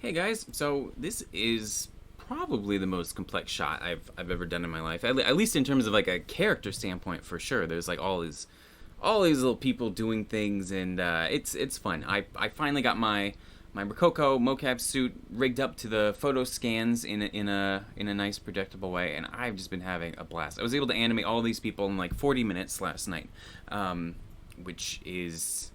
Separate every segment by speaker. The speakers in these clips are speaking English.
Speaker 1: Hey guys, so this is probably the most complex shot I've ever done in my life. At least in terms of like a character standpoint, for sure. There's like all these little people doing things, and it's fun. I finally got my Rococo mocap suit rigged up to the photo scans in a nice projectable way, and I've just been having a blast. I was able to animate all these people in like 40 minutes last night, which is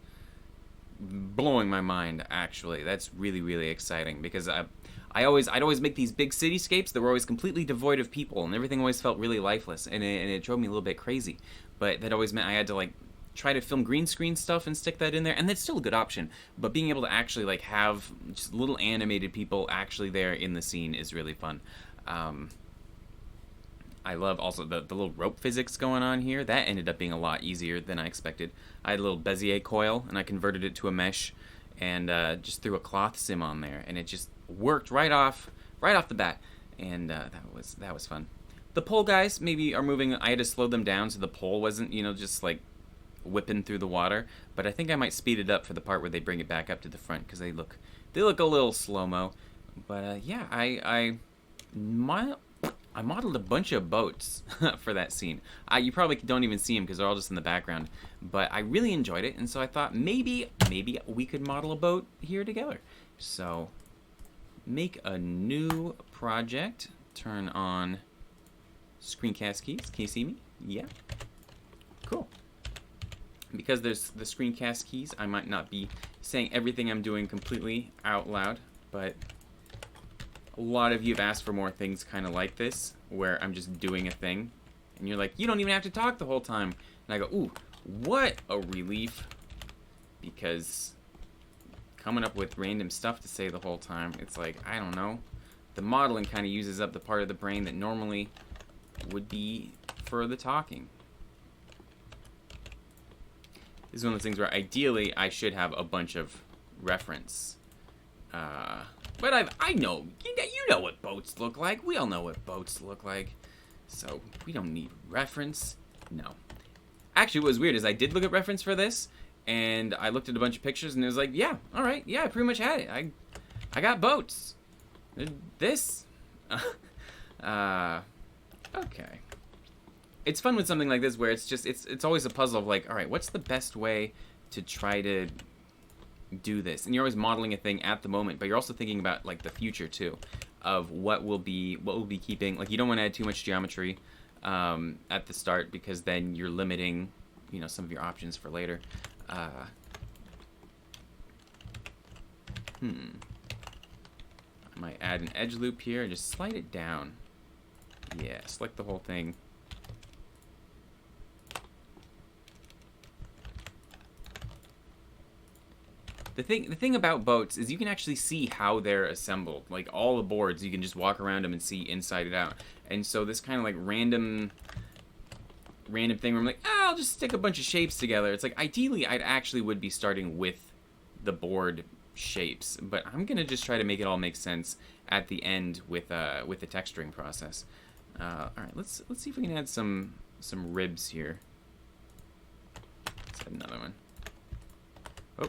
Speaker 1: blowing my mind. Actually, that's really exciting because I'd always make these big cityscapes that were always completely devoid of people, and everything always felt really lifeless, and it drove me a little bit crazy. But that always meant I had to like try to film green screen stuff and stick that in there, and that's still a good option. But being able to actually like have just little animated people actually there in the scene is really fun. Um, I love also the little rope physics going on here. That ended up being a lot easier than I expected. I had a little Bezier coil and I converted it to a mesh and just threw a cloth sim on there, and it just worked right off the bat, and that was fun. The pole guys maybe are moving. I had to slow them down so the pole wasn't just like whipping through the water. But I think I might speed it up for the part where they bring it back up to the front because they look a little slow mo. But yeah, my I modeled a bunch of boats for that scene. You probably don't even see them because they're all just in the background. But I really enjoyed it, and so I thought maybe we could model a boat here together. So make a new project. Turn on screencast keys. Can you see me? Yeah. Cool. Because there's the screencast keys, I might not be saying everything I'm doing completely out loud, but a lot of you have asked for more things kind of like this, where I'm just doing a thing, and you're like, you don't even have to talk the whole time. And I go, ooh, what a relief, because coming up with random stuff to say the whole time, it's like, I don't know, the modeling kind of uses up the part of the brain that normally would be for the talking. This is one of those things where ideally I should have a bunch of reference. But I know, you know what boats look like. We all know what boats look like. So we don't need reference. No. Actually, what was weird is I did look at reference for this, and I looked at a bunch of pictures, and it was like, yeah, all right, yeah, I pretty much had it. I got boats. This. Okay. It's fun with something like this where it's always a puzzle of like, all right, what's the best way to try to do this? And you're always modeling a thing at the moment, but you're also thinking about like the future too, of what will be keeping. Like, you don't want to add too much geometry at the start because then you're limiting some of your options for later. I might add an edge loop here and just slide it down. Yeah, select the whole thing. The thing about boats is you can actually see how they're assembled. Like, all the boards, you can just walk around them and see inside and out. And so this kind of like random thing where I'm like, I'll just stick a bunch of shapes together. It's like, ideally, I'd actually would be starting with the board shapes, but I'm gonna just try to make it all make sense at the end with the texturing process. All right, let's see if we can add some ribs here. Let's add another one. Oh.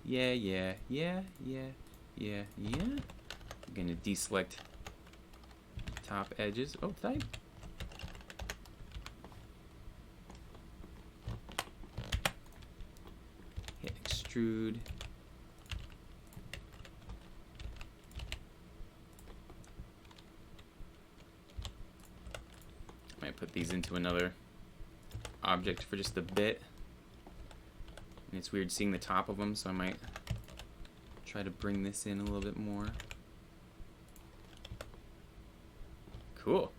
Speaker 1: Yeah. I'm gonna deselect top edges. Oh, did hit extrude. I might put these into another object for just a bit. And it's weird seeing the top of them, so I might try to bring this in a little bit more. Cool.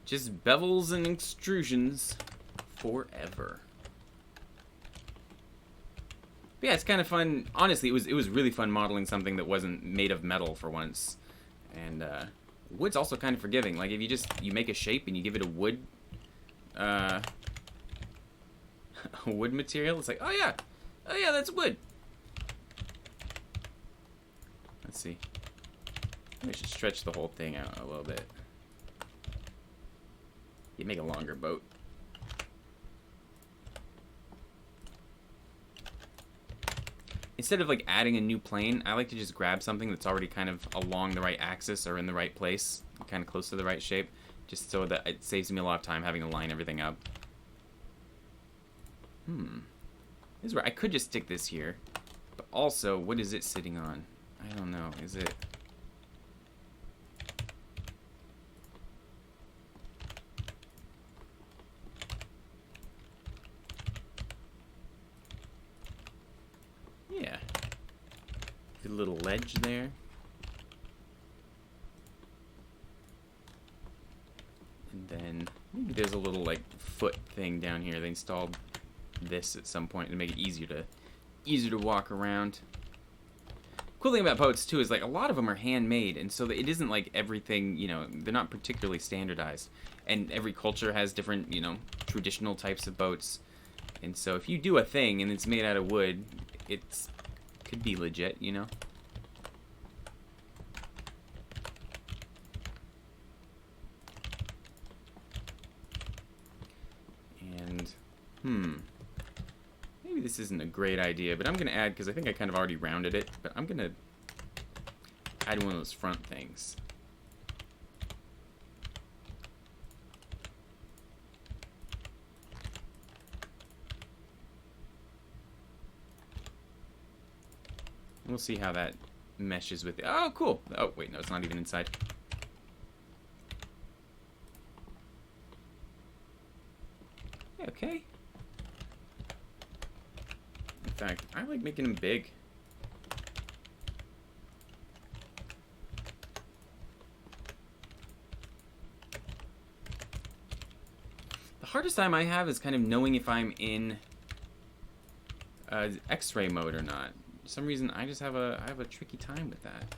Speaker 1: Just bevels and extrusions forever. But yeah, it's kind of fun. Honestly, it was really fun modeling something that wasn't made of metal for once. And wood's also kind of forgiving. Like, if you make a shape and you give it a wood wood material. It's like, oh yeah, that's wood. Let's see. I should stretch the whole thing out a little bit. You make a longer boat. Instead of like adding a new plane, I like to just grab something that's already kind of along the right axis or in the right place, kind of close to the right shape, just so that it saves me a lot of time having to line everything up. This is where I could just stick this here, but also, what is it sitting on? I don't know. Is it? Yeah. A little ledge there. And then maybe there's a little like foot thing down here. They installed this at some point to make it easier to walk around. Cool thing about boats too is like a lot of them are handmade, and so it isn't like everything, you know, they're not particularly standardized, and every culture has different, you know, traditional types of boats. And so if you do a thing and it's made out of wood, it's could be legit, you know. And maybe this isn't a great idea, but I'm gonna add, because I think I kind of already rounded it, but I'm gonna add one of those front things. We'll see how that meshes with it. Oh, cool. Oh, wait, no, it's not even inside. Okay. In fact, I like making them big. The hardest time I have is kind of knowing if I'm in X-ray mode or not. For some reason, I just have a tricky time with that.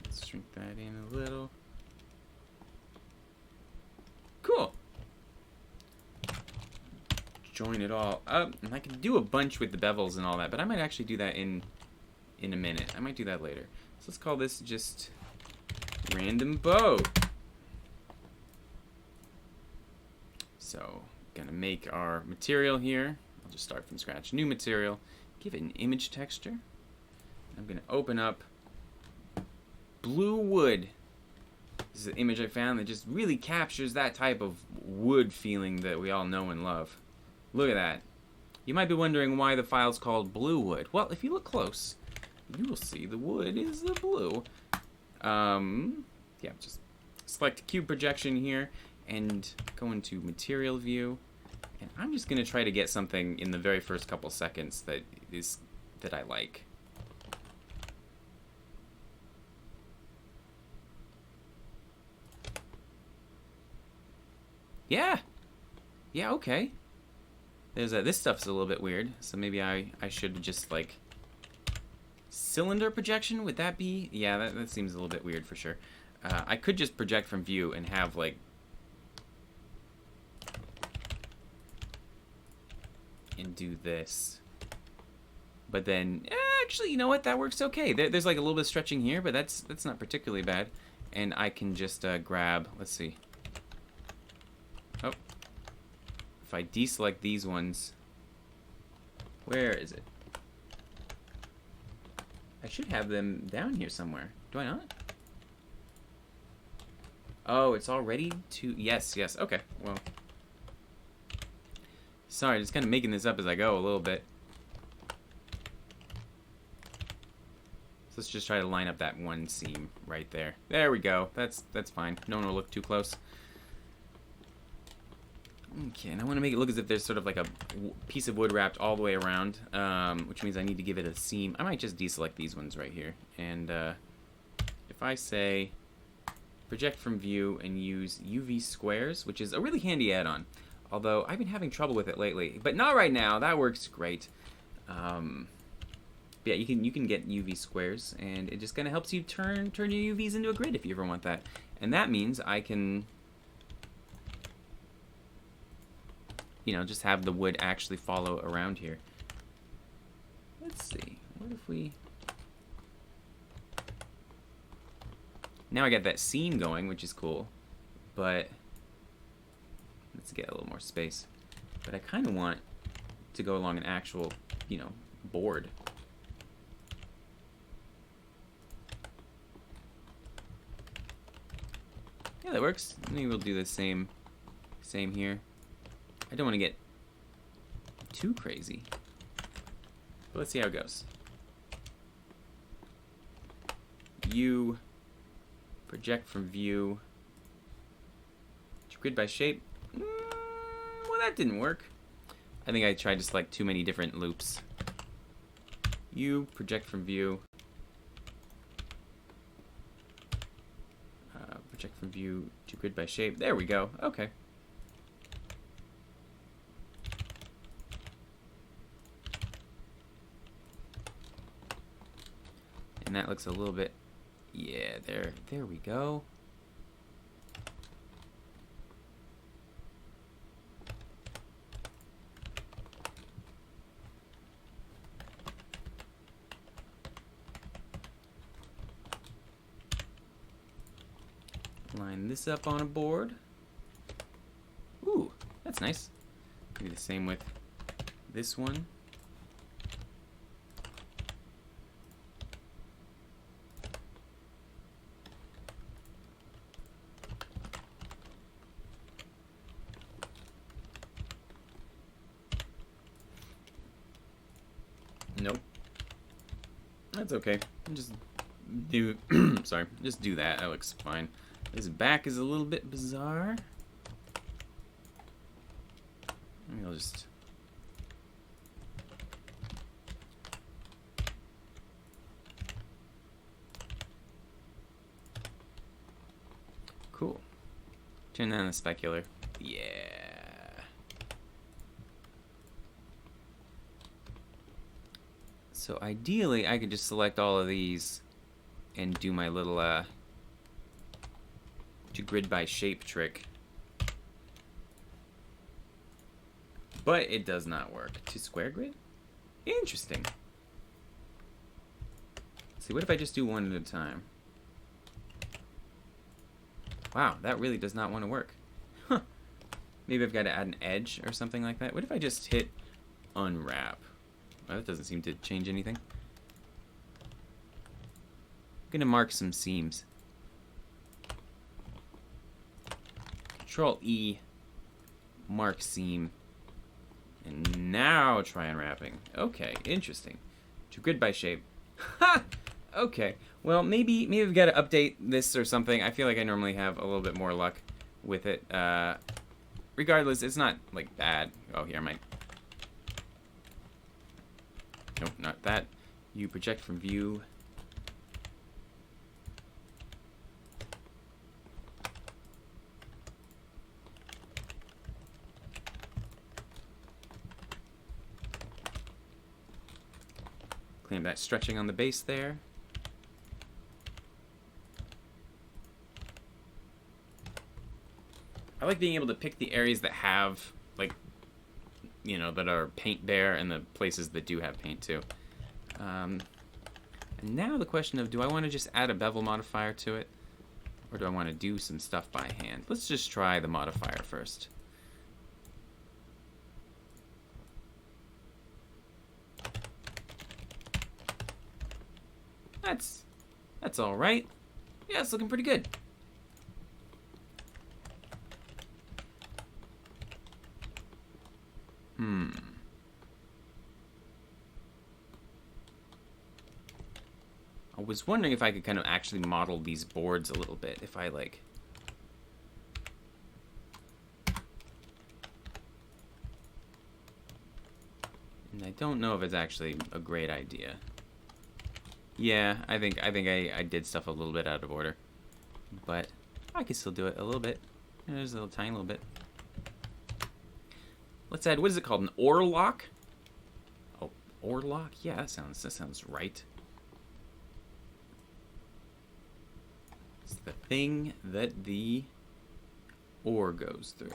Speaker 1: Let's shrink that in a little. Cool. Join it all up, and I can do a bunch with the bevels and all that, but I might actually do that in a minute. I might do that later. So let's call this just random boat. So, gonna make our material here. I'll just start from scratch. New material. Give it an image texture. I'm gonna open up blue wood. This is an image I found that just really captures that type of wood feeling that we all know and love. Look at that. You might be wondering why the file's called blue wood. Well, if you look close, you will see the wood is the blue. Yeah, just select cube projection here and go into material view, and I'm just gonna try to get something in the very first couple seconds that I like. Yeah, okay. There's this stuff's a little bit weird, so maybe I should just like cylinder projection. Would that be? Yeah, that seems a little bit weird for sure. I could just project from view and have like and do this, but then actually, you know what? That works okay. There's like a little bit of stretching here, but that's not particularly bad. And I can just grab. Let's see. Oh, if I deselect these ones, where is it? I should have them down here somewhere. Do I not? Oh, it's already to... Yes. Okay, well. Sorry, just kind of making this up as I go a little bit. So let's just try to line up that one seam right there. There we go. That's fine. No one will look too close. Okay, and I want to make it look as if there's sort of like a piece of wood wrapped all the way around, which means I need to give it a seam. I might just deselect these ones right here. And if I say project from view and use UV squares, which is a really handy add-on, although I've been having trouble with it lately, but not right now. That works great. But yeah, you can get UV squares, and it just kind of helps you turn your UVs into a grid if you ever want that. And that means I can, just have the wood actually follow around here. Let's see. What if we... Now I got that seam going, which is cool. But let's get a little more space. But I kind of want to go along an actual, board. Yeah, that works. Maybe we'll do the same here. I don't want to get too crazy. But let's see how it goes. You project from view. Grid by shape. Well, that didn't work. I think I tried to select too many different loops. You project from view. Project from view to grid by shape. There we go. Okay. And that looks a little bit, yeah, there we go. Line this up on a board. Ooh, that's nice. Do the same with this one. Nope. That's okay. Just do sorry, just do that. That looks fine. This back is a little bit bizarre. Maybe I'll just... Cool. Turn that on the specular. Yeah. So ideally, I could just select all of these and do my little to grid by shape trick. But it does not work. To square grid? Interesting. Let's see, what if I just do one at a time? Wow, that really does not want to work. Huh. Maybe I've got to add an edge or something like that. What if I just hit unwrap? Well, that doesn't seem to change anything. I'm gonna mark some seams. Control E, mark seam, and now try unwrapping. Okay, interesting. To grid by shape. Ha! Okay. Well, maybe we've got to update this or something. I feel like I normally have a little bit more luck with it. Regardless, it's not like bad. Oh, here I might. Nope, not that. You project from view. Clean that stretching on the base there. I like being able to pick the areas that have, like, that are paint bare and the places that do have paint too. And now the question of, do I want to just add a bevel modifier to it? Or do I want to do some stuff by hand? Let's just try the modifier first. That's all right. Yeah, it's looking pretty good. I was wondering if I could kind of actually model these boards a little bit. If I like... And I don't know if it's actually a great idea. Yeah, I think I did stuff a little bit out of order. But I could still do it a little bit. There's a little tiny little bit. Let's add, what is it called? An OR lock? Oh, Ore lock? Yeah, that sounds right. It's the thing that the ore goes through.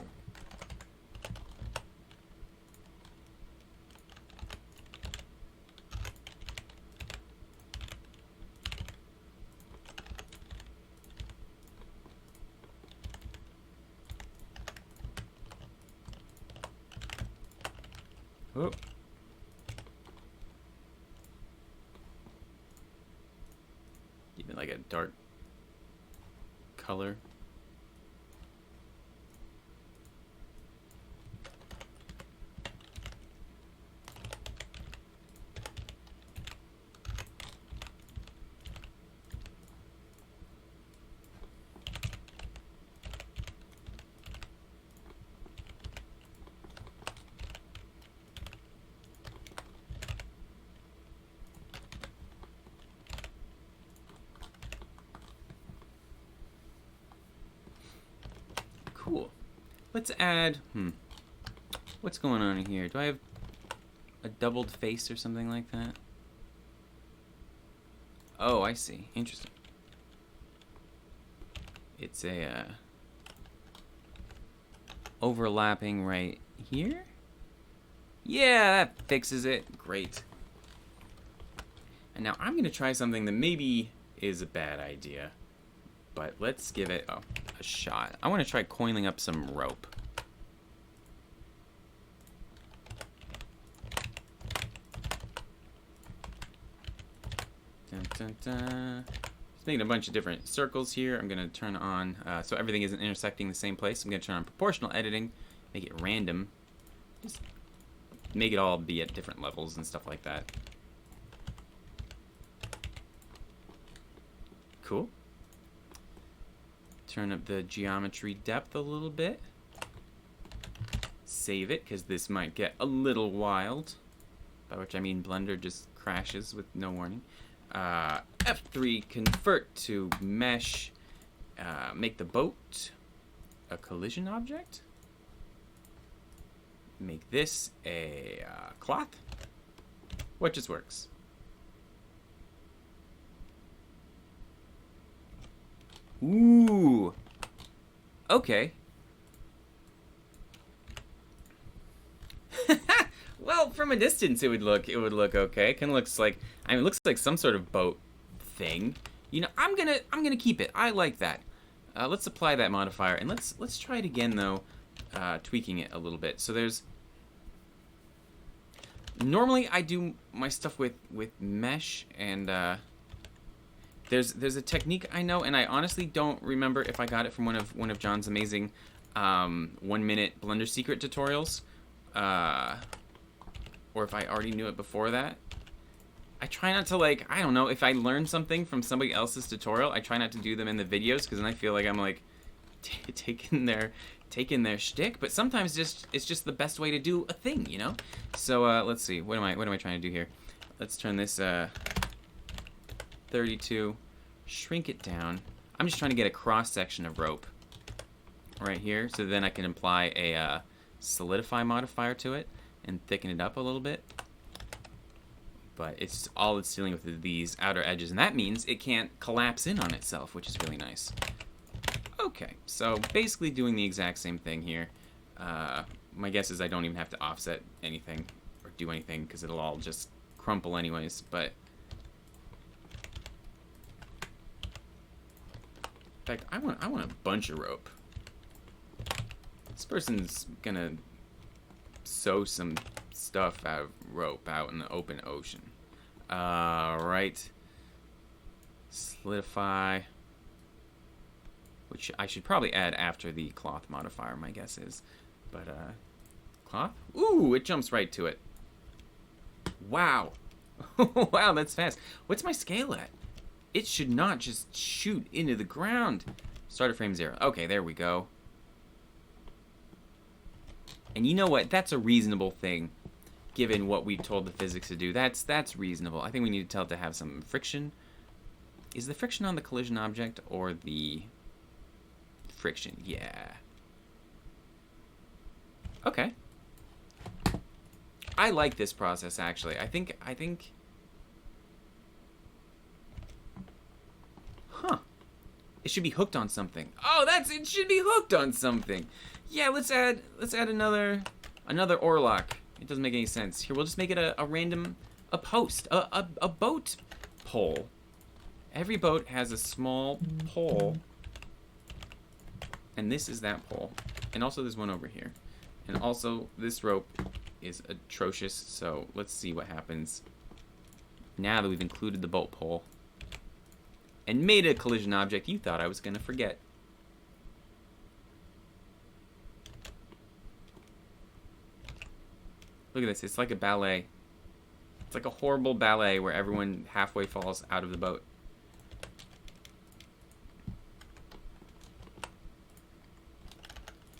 Speaker 1: Oh. Even like a dark color. Cool. Let's add, what's going on in here? Do I have a doubled face or something like that? Oh, I see. Interesting. It's a, overlapping right here? Yeah, that fixes it. Great. And now I'm going to try something that maybe is a bad idea. But let's give it a shot. I want to try coiling up some rope. Dun, dun, dun. Just making a bunch of different circles here. I'm going to turn on, so everything isn't intersecting the same place. I'm going to turn on proportional editing, make it random. Just make it all be at different levels and stuff like that. Cool. Turn up the geometry depth a little bit. Save it, because this might get a little wild. By which I mean Blender just crashes with no warning. F3, convert to mesh. Make the boat a collision object. Make this a cloth. What just works? Ooh. Okay. Well, from a distance it would look okay. Kind of looks like, I mean, it looks like some sort of boat thing. You know, I'm gonna keep it. I like that. Let's apply that modifier, and let's try it again though, tweaking it a little bit. So there's, normally I do my stuff with mesh, and there's a technique I know, and I honestly don't remember if I got it from one of John's amazing 1-minute Blender secret tutorials, or if I already knew it before that. I try not to, like, I don't know, if I learn something from somebody else's tutorial, I try not to do them in the videos, because then I feel like I'm like taking their shtick. But sometimes it's just the best way to do a thing, you know. So let's see, what am I trying to do here? Let's turn this 32, shrink it down. I'm just trying to get a cross section of rope right here, so then I can apply a solidify modifier to it and thicken it up a little bit. But it's dealing with these outer edges, and that means it can't collapse in on itself, which is really nice. Okay, so basically doing the exact same thing here. My guess is I don't even have to offset anything or do anything, because it'll all just crumple anyways. But in fact, I want a bunch of rope. This person's gonna sew some stuff out of rope out in the open ocean. Right. Solidify, which I should probably add after the cloth modifier, my guess is. But cloth? Ooh, it jumps right to it. Wow. Wow, that's fast. What's my scale at? It should not just shoot into the ground. Start at frame 0. Okay, there we go. And you know what? That's a reasonable thing, given what we told the physics to do. That's reasonable. I think we need to tell it to have some friction. Is the friction on the collision object or the friction? Yeah. Okay. I like this process, actually. I think... Huh. It should be hooked on something. Oh, it should be hooked on something. Yeah, let's add another oarlock. It doesn't make any sense. Here, we'll just make it a random, a post, a boat pole. Every boat has a small pole. And this is that pole. And also there's one over here. And also this rope is atrocious, so let's see what happens now that we've included the boat pole and made a collision object you thought I was gonna forget. Look at this, it's like a ballet. It's like a horrible ballet where everyone halfway falls out of the boat.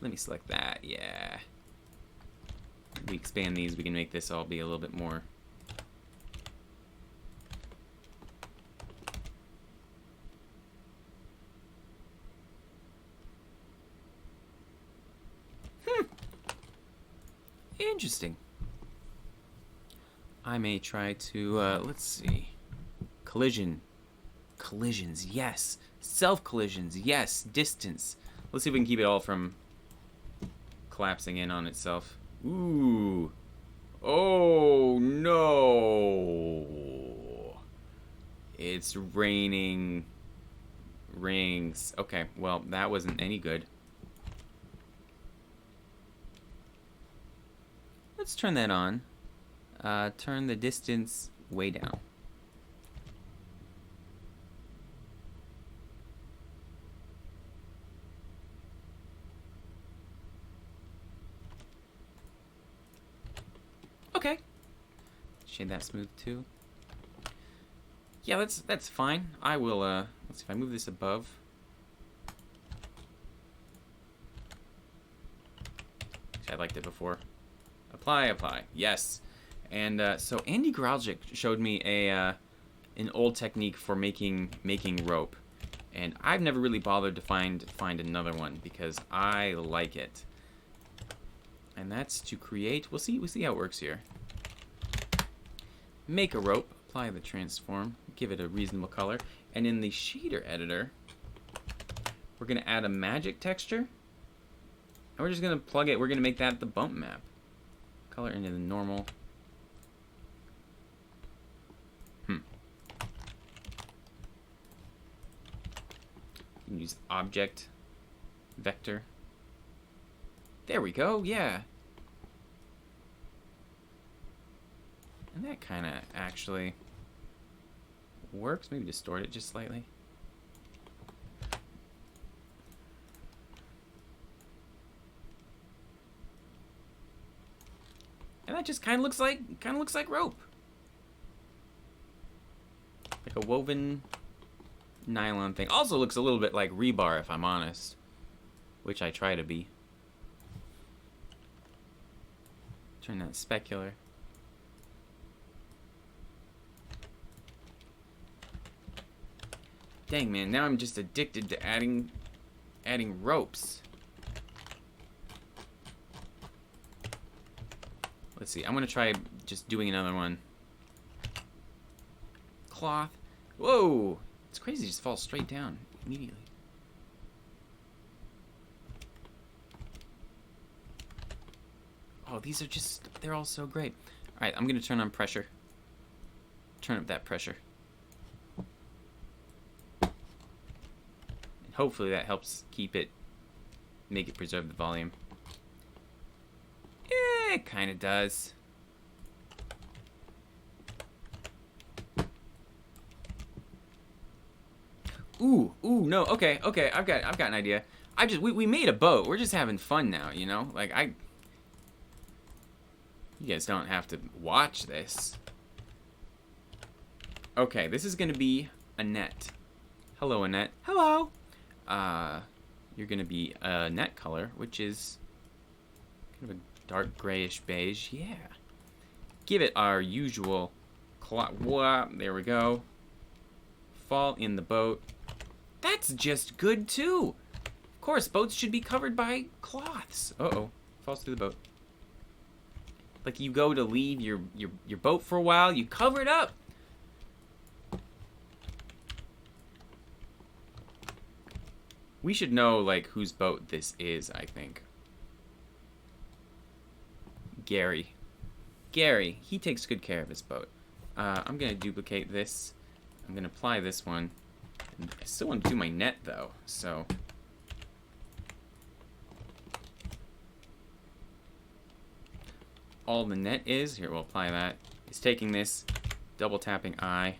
Speaker 1: Let me select that, yeah. We expand these, we can make this all be a little bit more. Interesting. I may try to, let's see. Collision. Collisions, yes. Self-collisions, yes. Distance. Let's see if we can keep it all from collapsing in on itself. Ooh. Oh, no. It's raining rings. Okay, well, that wasn't any good. Let's turn that on. Turn the distance way down. Okay. Shade that smooth too. Yeah, that's fine. I will, let's see if I move this above. I liked it before. Apply. Yes. And so Andy Graljic showed me an old technique for making rope, and I've never really bothered to find another one because I like it. And that's to create. We'll see how it works here. Make a rope. Apply the transform. Give it a reasonable color. And in the shader editor, we're gonna add a magic texture. And we're just gonna plug it. We're gonna make that the bump map. Color into the normal. You can use object vector. There we go, yeah. And that kind of actually works. Maybe distort it just slightly. And that just kind of looks like rope. Like a woven nylon thing. Also looks a little bit like rebar, if I'm honest, which I try to be. Turn that specular. Dang, man, now I'm just addicted to adding ropes. Let's see, I'm gonna try just doing another one. Cloth. Whoa! It's crazy, it just falls straight down immediately. Oh, these are just, they're all so great. Alright, I'm gonna turn on pressure. Turn up that pressure. And hopefully that helps keep it, make it preserve the volume. Yeah, it kinda does. Ooh, no, okay, I've got an idea. We made a boat. We're just having fun now, you know? Like, you guys don't have to watch this. Okay, this is gonna be Annette. Hello, Annette. Hello! You're gonna be Annette color, which is kind of a dark grayish beige. Yeah. Give it our usual there we go. Fall in the boat. That's just good, too. Of course, boats should be covered by cloths. Uh-oh. Falls through the boat. Like you go to leave your boat for a while, you cover it up. We should know like whose boat this is, I think. Gary. Gary, he takes good care of his boat. I'm gonna duplicate this. I'm gonna apply this one. I still want to do my net though, so all the net is, here we'll apply that, is taking this, double tapping I.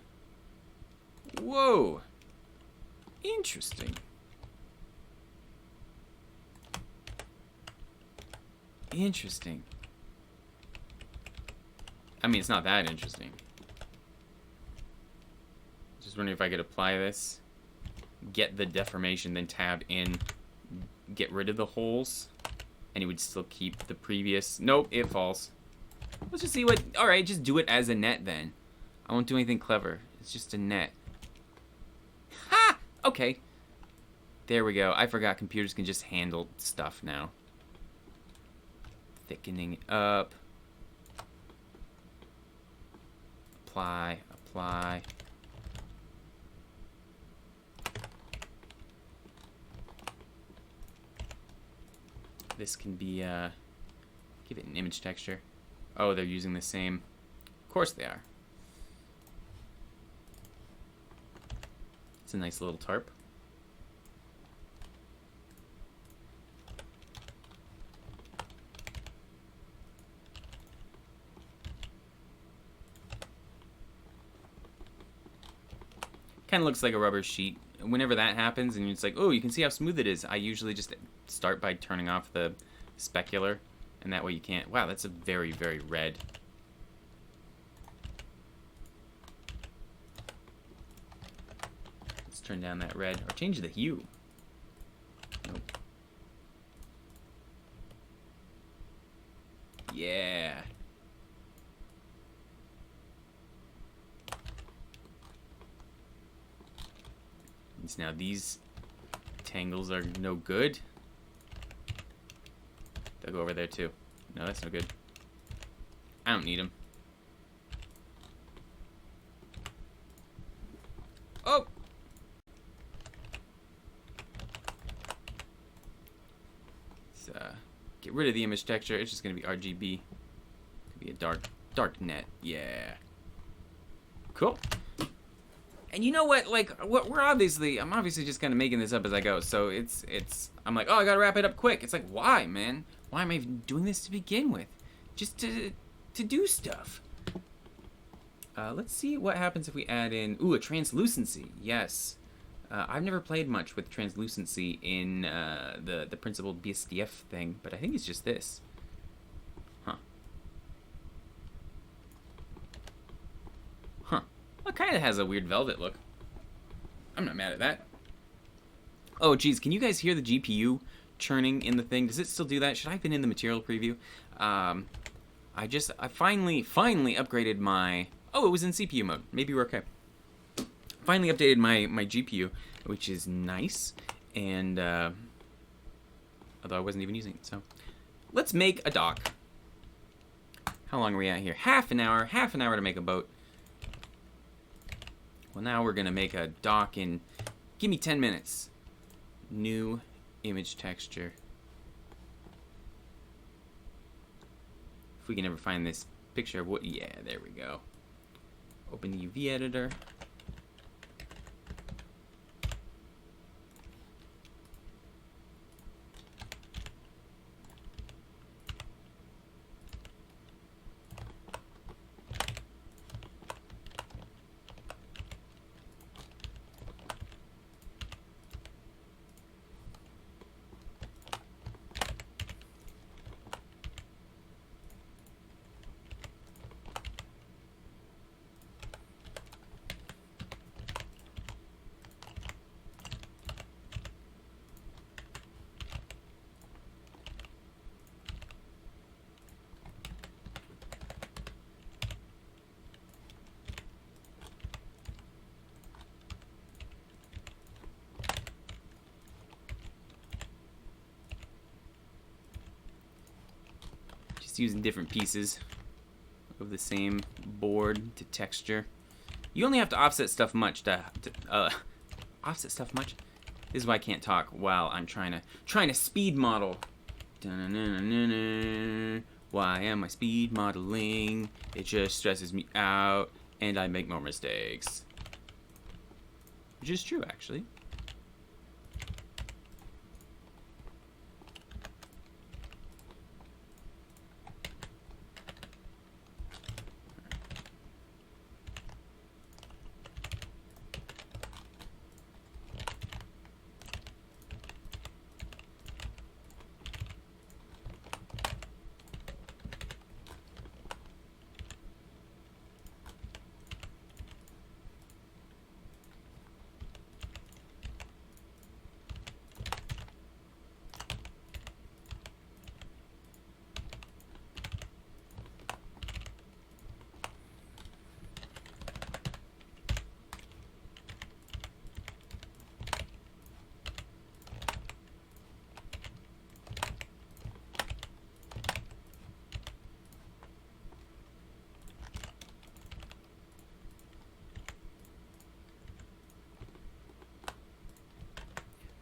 Speaker 1: Whoa! Interesting. Interesting. I mean, it's not that interesting. Just wondering if I could apply this, get the deformation, then tab in, get rid of the holes, and it would still keep the previous. Nope, it falls. Let's just see what. Alright, just do it as a net then. I won't do anything clever. It's just a net. Ha! Okay. There we go. I forgot computers can just handle stuff now. Thickening up. Apply, apply. This can be, give it an image texture. Oh, they're using the same. Of course they are. It's a nice little tarp. Kind of looks like a rubber sheet. Whenever that happens and it's like, oh, you can see how smooth it is, I usually just start by turning off the specular, and that way you can't. Wow, that's a very, very red. Let's turn down that red, or change the hue. Nope. Yeah. Now these tangles are no good. They'll go over there too. No, that's no good. I don't need them. Oh! Let's get rid of the image texture. It's just gonna be RGB. Could be a dark net. Yeah. Cool. And you know what? Like, I'm obviously just kind of making this up as I go. So I'm like, oh, I gotta wrap it up quick. It's like, why, man? Why am I even doing this to begin with? Just to do stuff. Let's see what happens if we add in, a translucency. Yes. I've never played much with translucency in the principled BSDF thing, but I think it's just this. Huh. Huh. It kind of has a weird velvet look. I'm not mad at that. Oh, geez, can you guys hear the GPU churning in the thing? Does it still do that? Should I have been in the material preview? I finally upgraded my... Oh, it was in CPU mode. Maybe we're okay. Finally updated my GPU, which is nice. And, although I wasn't even using it, so... Let's make a dock. How long are we at here? Half an hour to make a boat. Well, now we're gonna make a dock in, give me 10 minutes. New image texture. If we can ever find this picture of what, yeah, there we go. Open the UV editor. Just using different pieces of the same board to texture. You only have to offset stuff much to offset stuff much. This is why I can't talk while I'm trying to speed model. Why am I speed modeling? It just stresses me out, and I make more mistakes. Which is true, actually.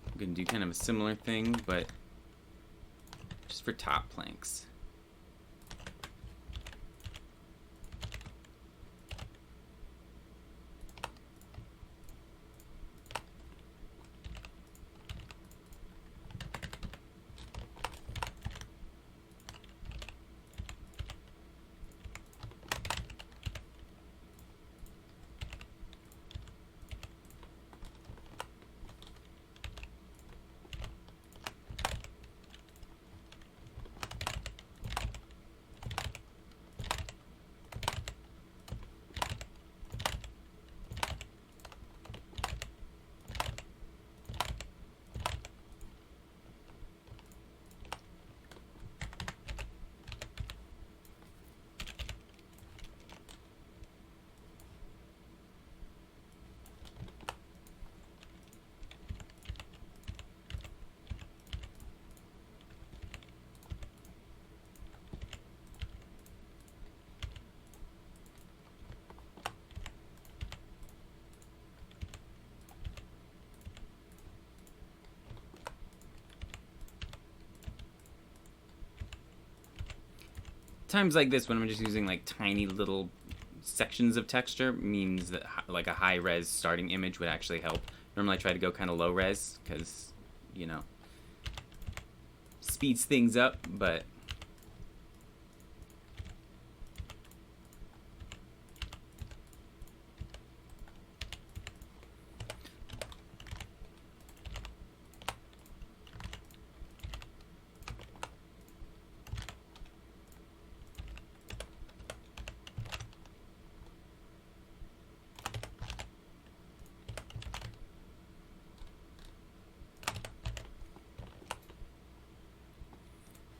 Speaker 1: I'm gonna do kind of a similar thing, but just for top planks. Times like this when I'm just using like tiny little sections of texture means that like a high res starting image would actually help. Normally I try to go kind of low res because, you know, speeds things up, but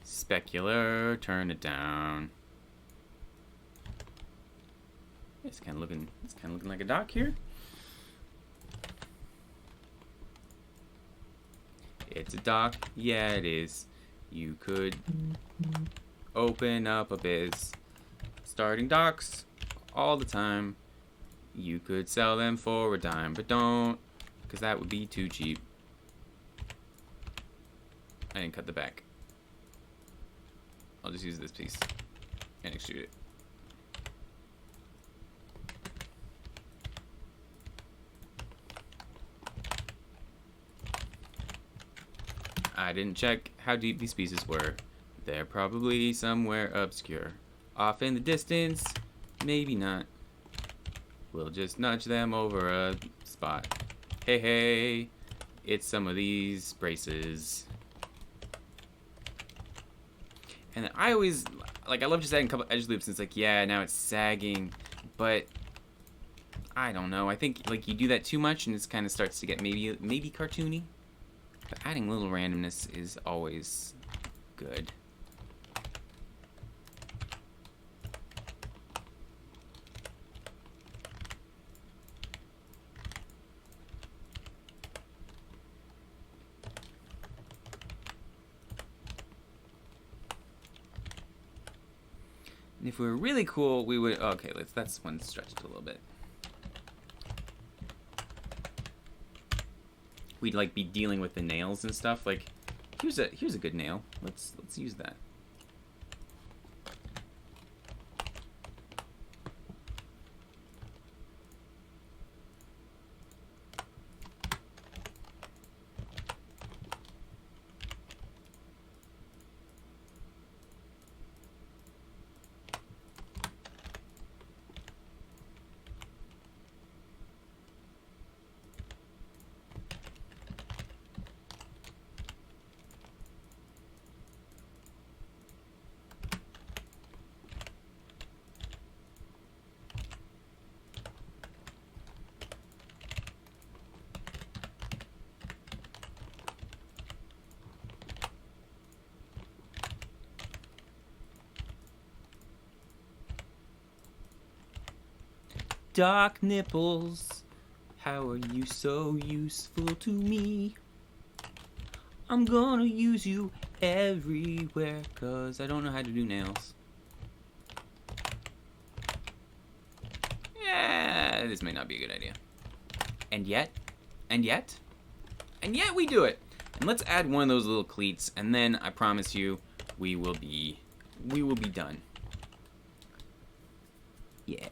Speaker 1: specular, turn it down. It's kind of looking like a dock here. It's a dock, yeah it is. You could open up a biz. Starting docks all the time. You could sell them for a dime, but don't, because that would be too cheap. I didn't cut the back. I'll just use this piece and extrude it. I didn't check how deep these pieces were. They're probably somewhere obscure. Off in the distance, maybe not. We'll just nudge them over a spot. Hey, hey, it's some of these braces. And I always, like, I love just adding a couple edge loops. And it's like, yeah, now it's sagging, but I don't know. I think like you do that too much, and it kind of starts to get maybe cartoony. But adding little randomness is always good. if we were really cool, we would... Okay, that's one stretched a little bit. We'd like be dealing with the nails and stuff. Like, here's a good nail. Let's use that. Dark nipples, how are you so useful to me? I'm gonna use you everywhere, cause I don't know how to do nails. Yeah, this may not be a good idea. And yet we do it. And let's add one of those little cleats, and then I promise you, we will be done. Yeah.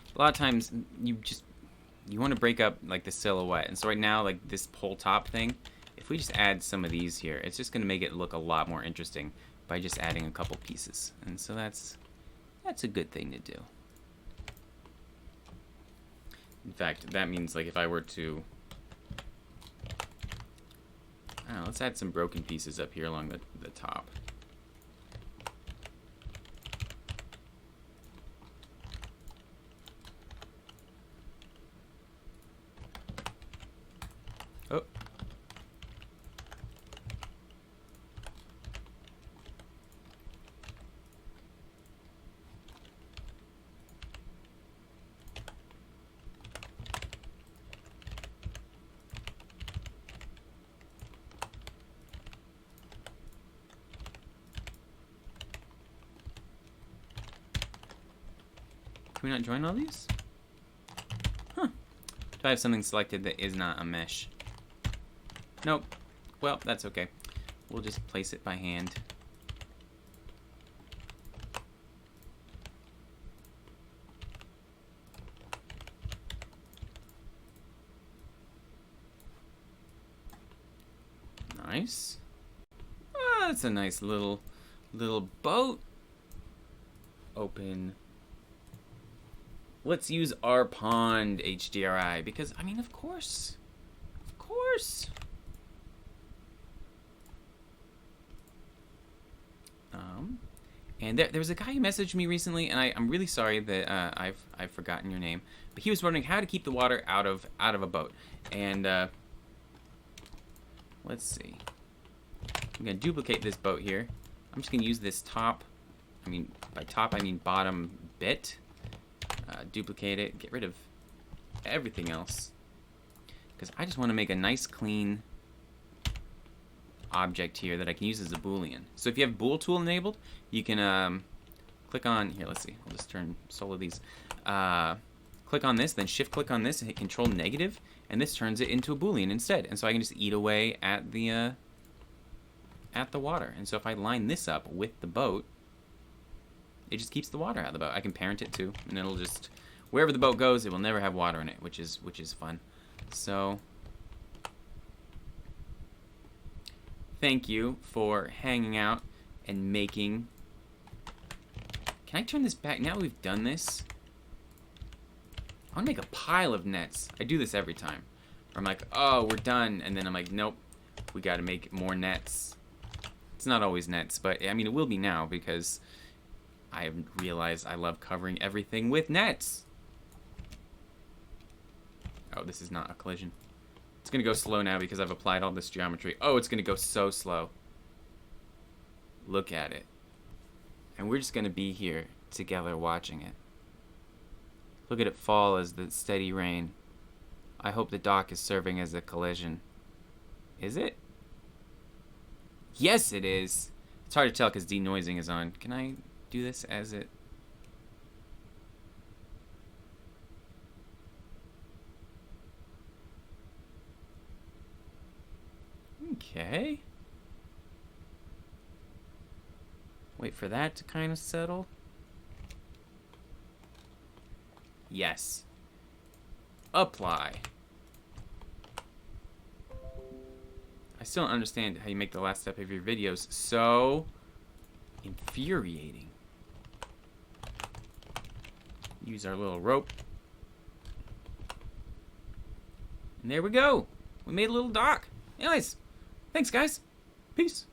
Speaker 1: A lot of times you want to break up like the silhouette, and so right now, like this pole top thing, if we just add some of these here, it's just going to make it look a lot more interesting by just adding a couple pieces. And so that's a good thing to do. In fact, that means like if I were to, I don't know, let's add some broken pieces up here along the top. Oh. Can we not join all these? Huh. Do I have something selected that is not a mesh? Nope. Well, that's okay. We'll just place it by hand. Nice. Ah, that's a nice little boat. Open. Let's use our pond HDRI because, I mean, of course. Of course. And there was a guy who messaged me recently, and I'm really sorry that I've forgotten your name, but he was wondering how to keep the water out of a boat. And let's see. I'm gonna duplicate this boat here. I'm just gonna use this top. I mean, by top I mean bottom bit. Duplicate it. Get rid of everything else, because I just want to make a nice clean object here that I can use as a boolean. So if you have bool tool enabled, you can click on here. Let's see. I'll just turn solo these. click on this, then shift click on this and hit control negative, and this turns it into a Boolean instead. And so I can just eat away at the water. And so if I line this up with the boat, it just keeps the water out of the boat. I can parent it too, and it'll just, wherever the boat goes, it will never have water in it, which is fun. So thank you for hanging out and making. Can I turn this back now we've done this? I want to make a pile of nets. I do this every time. Where I'm like, oh, we're done, and then I'm like, nope, we got to make more nets. It's not always nets, but I mean, it will be now because I have realized I love covering everything with nets. Oh, this is not a collision. It's going to go slow now because I've applied all this geometry. Oh, it's going to go so slow. Look at it. And we're just going to be here together watching it. Look at it fall as the steady rain. I hope the dock is serving as a collision. Is it? Yes, it is. It's hard to tell because denoising is on. Can I do this as it? Okay. Wait for that to kind of settle. Yes. Apply. I still don't understand how you make the last step of your videos so infuriating. Use our little rope. And there we go. We made a little dock. Anyways, thanks guys. Peace.